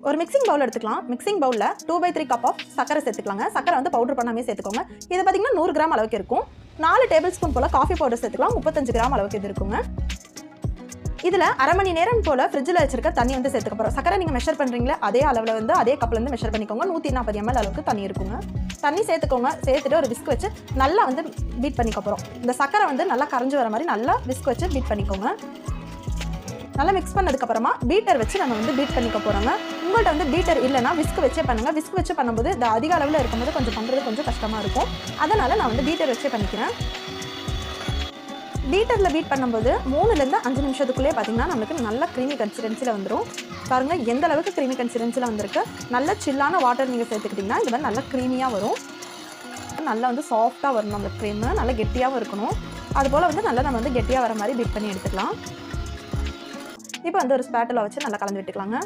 ஒரு மிக்சிங் பவுல் எடுத்துக்கலாம். மிக்சிங் பவுலில் 2/3 கப் ஆஃப் சக்கரை சேர்த்துக்கலாங்க. சக்கரை வந்து பவுடர் பண்ணாமே சேர்த்துக்கோங்க. இது பார்த்தீங்கன்னா 100 கிராம் அளவுக்கு இருக்கும். 4 டேபிள் ஸ்பூன் போல் காஃபி பவுடர் சேர்த்துக்கலாம். 35 கிராம் அளவுக்கு இது இருக்குங்க. இதில் அரை மணி நேரம் போல் ஃப்ரிட்ஜில் வச்சிருக்க தண்ணி வந்து சேர்த்துக்க போகிறோம். சக்கரை நீங்கள் மெஷர் பண்ணுறீங்களே அதே அளவில் வந்து அதே கப்லேருந்து மெஷர் பண்ணிக்கோங்க. 140 ml அளவுக்கு தண்ணி இருக்குங்க. தண்ணி சேர்த்துக்கோங்க. சேர்த்துட்டு ஒரு விஸ்க் வச்சு நல்லா வந்து பீட் பண்ணிக்க போகிறோம். இந்த சக்கரை வந்து நல்லா கரைஞ்சி வர மாதிரி நல்லா விஸ்க் வச்சு பீட் பண்ணிக்கோங்க. நல்லா மிக்ஸ் பண்ணதுக்கப்புறமா பீட்டர் வச்சு நம்ம வந்து பீட் பண்ணிக்க போகிறோங்க. உங்கள்கிட்ட வந்து பீட்டர் இல்லைனா விஸ்க் வச்சே பண்ணுங்கள். விஸ்க் வச்சு பண்ணும்போது இந்த அதிக அளவில் இருக்கும்போது கொஞ்சம் பண்ணுறது கொஞ்சம் கஷ்டமாக இருக்கும். அதனால் நான் வந்து பீட்டர் வச்சே பண்ணிக்கிறேன். பீட்டரில் பீட் பண்ணும்போது 3லேருந்து 5 நிமிஷத்துக்குள்ளே பார்த்தீங்கன்னா நம்மளுக்கு நல்ல க்ரீமி கன்சிஸ்டன்சியில் வந்துடும். பாருங்கள் எந்த அளவுக்கு க்ரீமி கன்சிஸ்டன்சியில் வந்திருக்கு. நல்ல சில்லான வாட்டர் நீங்கள் சேர்த்துக்கிட்டிங்கன்னா இது மாதிரி நல்லா க்ரீமியாக வரும். நல்லா வந்து சாஃப்டாக வரணும். அந்த க்ரீமு நல்லா கெட்டியாகவும் இருக்கணும். அதுபோல் வந்து நல்லா நம்ம வந்து கெட்டியாக வர மாதிரி பீட் பண்ணி எடுத்துக்கலாம். இப்போ வந்து ஒரு ஸ்பேட்டலா வச்சு நல்லா கலந்து விட்டுக்கலாங்க.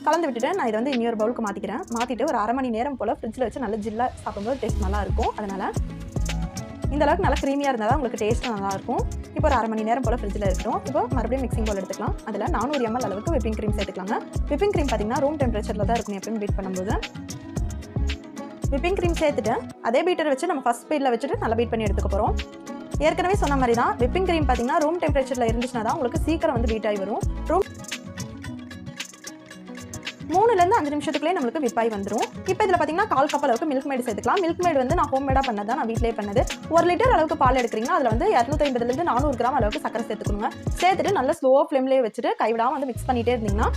கலந்து விட்டுட்டு நான் இதை வந்து இன்னொரு பவுலுக்கு மாற்றிக்கிறேன். மாற்றிட்டு ஒரு அரை மணி நேரம் போல் ஃப்ரிட்ஜில் வச்சு நல்லா ஜில்லாக சாப்பிடும்போது டேஸ்ட் நல்லாயிருக்கும். அதனால் இந்த அளவுக்கு நல்லா க்ரீமியாக இருந்தால் தான் உங்களுக்கு டேஸ்ட்டும் நல்லாயிருக்கும். இப்போ ஒரு அரை மணி நேரம் போல் ஃப்ரிட்ஜில் இருக்கட்டும். இப்போ மறுபடியும் மிக்சிங் பவுல் எடுத்துக்கலாம். அதில் 400 ml அளவுக்கு விப்பிங் க்ரீம் சேர்த்துக்கலாங்க. விப்பிங் க்ரீம் பார்த்தீங்கன்னா ரூம் டெம்பரேச்சரில் தான் இருக்கும் எப்பயும் பீட் பண்ணும்போது. விப்பிங் க்ரீம் சேர்த்துட்டு அதே பீட்டர் வச்சு நம்ம ஃபஸ்ட் ஸ்பீடில் வச்சுட்டு நல்லா பீட் பண்ணி எடுத்துக்க போகிறோம். ஏற்கனவே சொன்ன மாதிரி தான் விப்பிங் க்ரீம் பார்த்தீங்கன்னா ரூம் டெம்பரேச்சரில் இருந்துச்சுன்னா தான் உங்களுக்கு சீக்கிரம் வந்து பீட் ஆகி வரும். 3லேருந்து 5 நிமிஷத்துக்குள்ளே நம்மளுக்கு விப்பாய் வந்துடும். இப்போ இதில் பார்த்தீங்கன்னா 1/4 கப் அளவுக்கு மில்க் மேட் சேர்த்துக்கலாம். மில்க் மேட் வந்து நான் ஹோம்மேடாக பண்ணது தான், நான் வீட்டிலே பண்ணது. 1 லிட்டர் அளவுக்கு பால் எடுக்கிறீங்கன்னா அதில் வந்து 250லேருந்து 400 கிராம் அளவுக்கு சக்கரை சேர்த்துக்கணுங்க. சேர்த்துட்டு நல்லா ஸ்லோ ஃப்ளேம்லேயே வச்சுட்டு கைவிடாமல் வந்து மிக்ஸ் பண்ணிட்டே இருந்தீங்கன்னா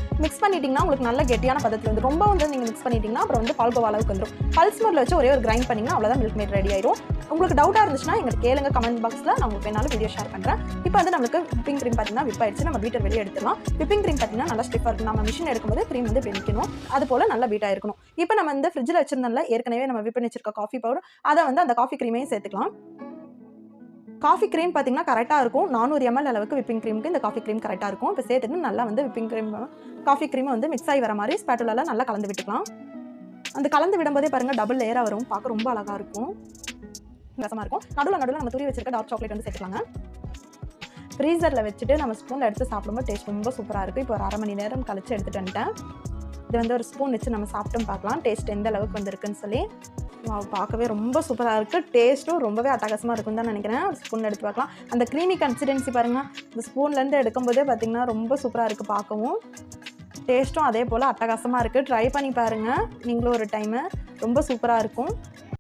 உங்களுக்கு நல்ல கெட்டியான பதத்தில் வந்து ரொம்ப வந்து நீங்கள் மிக்ஸ் பண்ணிட்டீங்கன்னா அப்புறம் வந்து பால்கோவா அளவுக்கு வந்துடும். பல்ஸ் மோடில் வச்சு ஒரே ஒரு கிரைண்ட் பண்ணிங்கன்னா அவ்வளோதான் மில்க் மேட் ரெடி ஆயிடும். உங்களுக்கு டவுட்டாக இருந்துச்சுன்னா எங்களுக்கு கேளுங்க கமெண்ட் பாக்ஸில். நான் உங்களுக்கு வேணாலும் வீடியோ ஷேர் பண்ணுறேன். இப்போ வந்து நம்மளுக்கு விப்பிங் க்ரீம் பார்த்தீங்கன்னா விப்பாயிடுச்சு. நம்ம பீட்டர் வெளியே எடுத்துலாம். விப்பிங் க்ரீம் பார்த்தீங்கன்னா நல்லா ஸ்டிஃபாக இருக்கும். நம்ம மிஷின் எடுக்கும்போது க்ரீம் வந்து பிடிக்கணும். அது போல் நல்லா பீட் ஆயிருக்கணும். இப்போ நம்ம இந்த ஃப்ரிட்ஜில் வச்சிருந்தோம்ல ஏற்கனவே நம்ம விப் பண்ணி வச்சிருக்க காஃபி பவுடர், அதை வந்து அந்த காஃபி க்ரீமையும் சேர்த்துக்கலாம். காஃபி க்ரீம் பார்த்தீங்கன்னா கரெக்டாக இருக்கும். 400 ml அளவுக்கு விப்பிங் க்ரீமுக்கு இந்த காஃபி க்ரீம் கரெக்டாக இருக்கும். இப்போ சேர்த்துட்டு நல்லா வந்து விப்பிங் க்ரீம் காஃபி க்ரீமை வந்து மிக்ஸ் ஆகி வர மாதிரி ஸ்பேட்டுலால நல்லா கலந்து விட்டுக்கலாம். அந்த கலந்து விடும்போதே பாருங்கள் டபுள் லேயராக வரும். பார்க்க ரொம்ப அழகாக இருக்கும், ரசமாக இருக்கும். நடுவில் நம்ம துரி வச்சிருக்க டார்க் சாக்லேட் வந்து சேர்த்துக்கலாங்க. ஃப்ரீசரில் வச்சுட்டு நம்ம ஸ்பூனில் எடுத்து சாப்பிடும்போது டேஸ்ட் ரொம்ப சூப்பராக இருக்குது. இப்போ ஒரு அரை மணி நேரம் கழிச்சு எடுத்துகிட்டு வந்துட்டேன். இது வந்து ஒரு ஸ்பூன் வச்சு நம்ம சாப்பிட்டும் பார்க்கலாம் டேஸ்ட் எந்த அளவுக்கு வந்துருக்குன்னு சொல்லி. பார்க்கவே ரொம்ப சூப்பராக இருக்குது. டேஸ்ட்டும் ரொம்பவே அட்டகாசமாக இருக்குன்னு தான் நினைக்கிறேன். ஒரு ஸ்பூனில் எடுத்து பார்க்கலாம். அந்த க்ரீமி கன்சிஸ்டன்சி பாருங்கள். இந்த ஸ்பூன்லேருந்து எடுக்கும்போதே பார்த்திங்கன்னா ரொம்ப சூப்பராக இருக்குது பார்க்கவும். டேஸ்ட்டும் அதே போல் அட்டகாசமாக இருக்குது. ட்ரை பண்ணி பாருங்கள் நீங்களும் ஒரு டைமு. ரொம்ப சூப்பராக இருக்கும்.